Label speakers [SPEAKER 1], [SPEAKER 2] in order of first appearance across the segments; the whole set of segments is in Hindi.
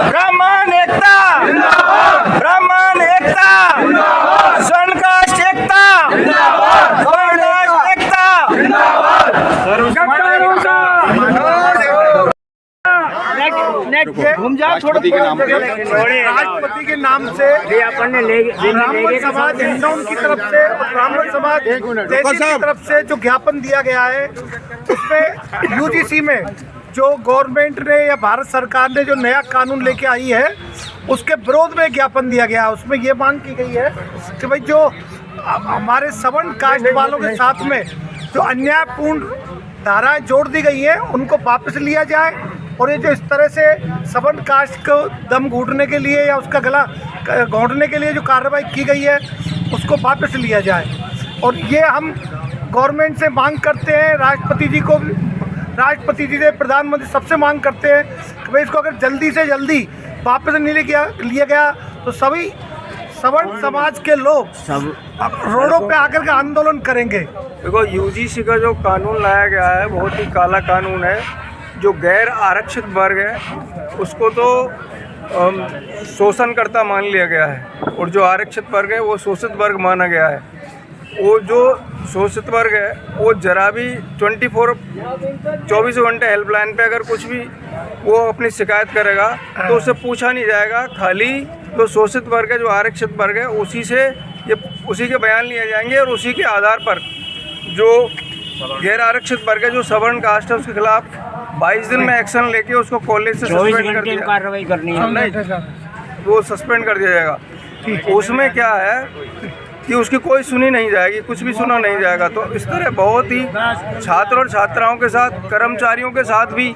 [SPEAKER 1] ब्राह्मण एकता, ब्राह्मण एकता, स्वर्ण कास्ट एकता, स्वर्ण कास्ट एकता, घूम जा
[SPEAKER 2] राष्ट्रपति के नाम पे
[SPEAKER 3] राष्ट्रपति के नाम से ब्राह्मण समाज हिंदुओं की तरफ से और ब्राह्मण समाज देशी की तरफ से जो ज्ञापन दिया गया है, उसमें यूजीसी में जो गवर्नमेंट ने या भारत सरकार ने जो नया कानून लेके आई है उसके विरोध में ज्ञापन दिया गया। उसमें ये मांग की गई है कि भाई जो हमारे सवर्ण कास्ट वालों के साथ में जो अन्यायपूर्ण धाराएं जोड़ दी गई हैं उनको वापस लिया जाए, और ये जो इस तरह से सवर्ण कास्ट को दम घूटने के लिए या उसका गला घोंटने के लिए जो कार्रवाई की गई है उसको वापस लिया जाए। और ये हम गवर्नमेंट से मांग करते हैं, राष्ट्रपति जी से, प्रधानमंत्री सबसे मांग करते हैं कि भाई इसको अगर जल्दी से जल्दी वापस नहीं लिया गया तो सभी सवर्ण समाज के लोग रोडों पे आकर के आंदोलन करेंगे।
[SPEAKER 1] देखो, यूजीसी का जो कानून लाया गया है बहुत ही काला कानून है। जो गैर आरक्षित वर्ग है उसको तो शोषणकर्ता मान लिया गया है, और जो आरक्षित वर्ग है वो शोषित वर्ग माना गया है। वो जो शोषित वर्ग है वो जरा भी 24 घंटे हेल्पलाइन पे अगर कुछ भी वो अपनी शिकायत करेगा तो उससे पूछा नहीं जाएगा। खाली जो शोषित वर्ग है, जो आरक्षित वर्ग है, उसी के बयान लिए जाएंगे, और उसी के आधार पर जो गैर आरक्षित वर्ग है, जो सवर्ण कास्ट है, उसके खिलाफ 22 दिन में एक्शन लेके उसको कॉलेज से सस्पेंड कर दिया, कार्रवाई करनी है, नहीं वो सस्पेंड कर दिया जाएगा। उसमें क्या है कि उसकी कोई सुनी नहीं जाएगी, कुछ भी सुना नहीं जाएगा। तो इस तरह बहुत ही छात्र और छात्राओं के साथ, कर्मचारियों के साथ भी,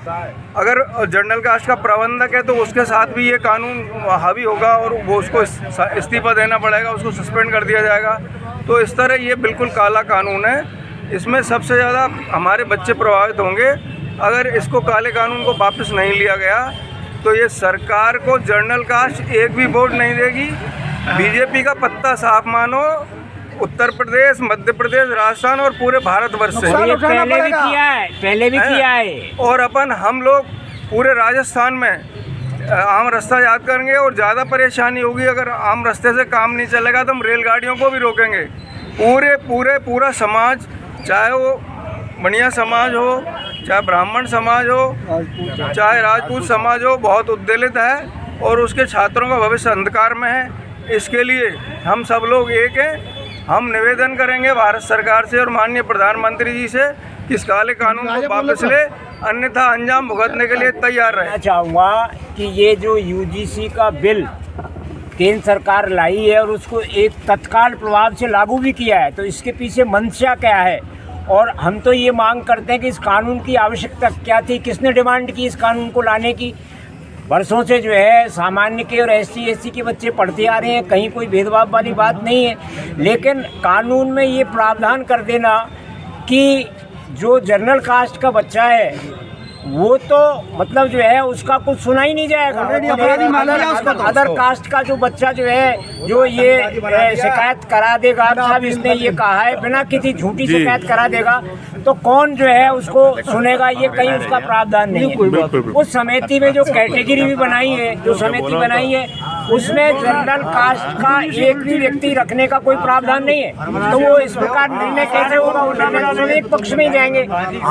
[SPEAKER 1] अगर जनरल कास्ट का प्रबंधक है तो उसके साथ भी ये कानून हावी होगा और वो उसको इस्तीफा देना पड़ेगा, उसको सस्पेंड कर दिया जाएगा। तो इस तरह ये बिल्कुल काला कानून है। इसमें सबसे ज़्यादा हमारे बच्चे प्रभावित होंगे अगर इसको काले कानून को वापस नहीं लिया गया। तो ये सरकार को जनरल कास्ट एक भी वोट नहीं देगी। बीजेपी का पत्ता साफ मानो, उत्तर प्रदेश, मध्य प्रदेश, राजस्थान और पूरे भारतवर्ष से पहले भी किया है। और हम लोग पूरे राजस्थान में आम रास्ता याद करेंगे, और ज़्यादा परेशानी होगी अगर आम रास्ते से काम नहीं चलेगा तो हम रेलगाड़ियों को भी रोकेंगे। पूरा समाज, चाहे वो बनिया समाज हो, चाहे ब्राह्मण समाज हो, चाहे राजपूत समाज हो, बहुत उद्वेलित है और उसके छात्रों का भविष्य अंधकार में है। इसके लिए हम सब लोग एक हैं। हम निवेदन करेंगे भारत सरकार से और माननीय प्रधानमंत्री जी से कि इस काले कानून को वापस ले, अन्यथा अंजाम भुगतने के लिए तैयार रहे।
[SPEAKER 4] मैं चाहूँगा कि ये जो यूजीसी का बिल केंद्र सरकार लाई है और उसको एक तत्काल प्रभाव से लागू भी किया है, तो इसके पीछे मंशा क्या है, और हम तो ये मांग करते हैं कि इस कानून की आवश्यकता क्या थी, किसने डिमांड की इस कानून को लाने की। वर्षों से जो है सामान्य के और SC/SC के बच्चे पढ़ते आ रहे हैं, कहीं कोई भेदभाव वाली बात नहीं है, लेकिन कानून में ये प्रावधान कर देना कि जो जनरल कास्ट का बच्चा है वो तो मतलब जो है उसका कुछ सुना ही नहीं जाएगा। अदर कास्ट का जो बच्चा जो है, जो ये शिकायत करा देगा, साहब इसने ये कहा है, बिना किसी झूठी शिकायत करा देगा, तो कौन जो है उसको सुनेगा, ये कहीं उसका प्रावधान नहीं है। उस समिति में जो कैटेगरी भी बनाई है, जो समिति बनाई है, उसमें जनरल कास्ट का एक भी व्यक्ति रखने का कोई प्रावधान नहीं है, तो वो इस प्रकार निर्णय कैसे होगा, वो निर्णय एक पक्ष में ही जाएंगे।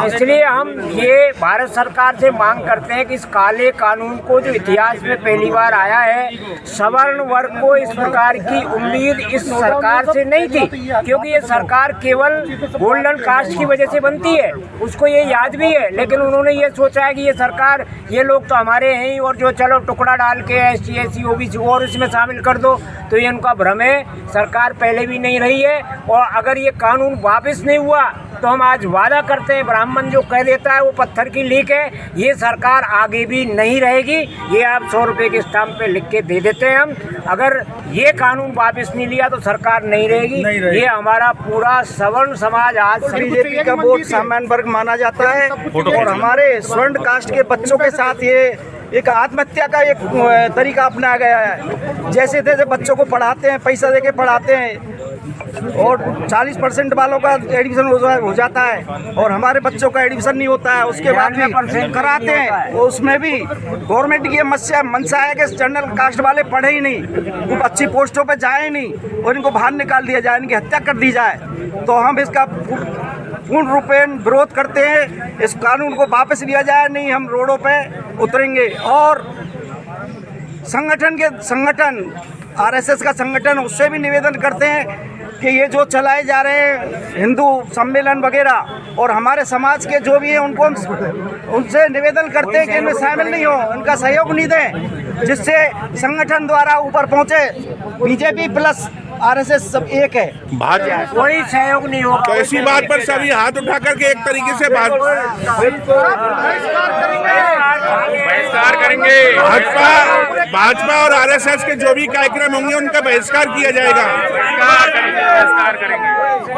[SPEAKER 4] इसलिए हम ये भारत सरकार से मांग करते हैं कि इस काले कानून को, जो इतिहास में पहली बार आया है, सवर्ण वर्ग को इस प्रकार की उम्मीद इस सरकार से नहीं थी, क्योंकि ये सरकार केवल गोल्डन कास्ट की वजह से बनती है, उसको ये याद भी है। लेकिन उन्होंने ये सोचा है कि ये सरकार, ये लोग तो हमारे हैं ही, और जो चलो टुकड़ा डाल के SC/SC OBC और इसमें शामिल कर दो, तो ये उनका भ्रम है। सरकार पहले भी नहीं रही है, और अगर ये कानून वापस नहीं हुआ तो हम आज वादा करते हैं, ब्राह्मण जो कह देता है वो पत्थर की लीक है, ये सरकार आगे भी नहीं रहेगी। ये आप 100 रुपये के स्टाम्प पे लिख के दे देते हैं हम, अगर ये कानून वापस नहीं लिया तो सरकार नहीं रहेगी। ये हमारा पूरा सवर्ण समाज आज
[SPEAKER 3] बीजेपी का वोट सामान्य वर्ग माना जाता है, और हमारे स्वर्ण कास्ट के बच्चों के साथ ये एक आत्महत्या का एक तरीका अपनाया गया है। जैसे तैसे बच्चों को पढ़ाते हैं, पैसा देके पढ़ाते हैं और 40% वालों का एडमिशन हो जाता है और हमारे बच्चों का एडमिशन नहीं होता है। उसके बाद भी कराते हैं, उसमें भी गवर्नमेंट की मंशा है कि जनरल कास्ट वाले पढ़े ही नहीं, वो अच्छी पोस्टों पे जाए नहीं और इनको बाहर निकाल दिया जाए, इनकी हत्या कर दी जाए। तो हम इसका पूर्ण रूपेण विरोध करते हैं। इस कानून को वापस लिया जाए, नहीं हम रोडों पे उतरेंगे। और संगठन आरएसएस का संगठन, उससे भी निवेदन करते हैं कि ये जो चलाए जा रहे हैं हिंदू सम्मेलन वगैरह और हमारे समाज के जो भी हैं उनको उनसे निवेदन करते हैं कि इनमें शामिल नहीं हो, इनका सहयोग नहीं दें, जिससे संगठन द्वारा ऊपर पहुंचे। बीजेपी प्लस आरएसएस सब एक है,
[SPEAKER 4] कोई सहयोग नहीं होगा।
[SPEAKER 2] तो इसी बात पर सभी हाथ उठा करके एक तरीके से
[SPEAKER 1] बहिष्कार करेंगे।
[SPEAKER 2] भाजपा और आरएसएस के जो भी कार्यक्रम होंगे उनका बहिष्कार किया जाएगा।
[SPEAKER 1] बहिष्कार करेंगे।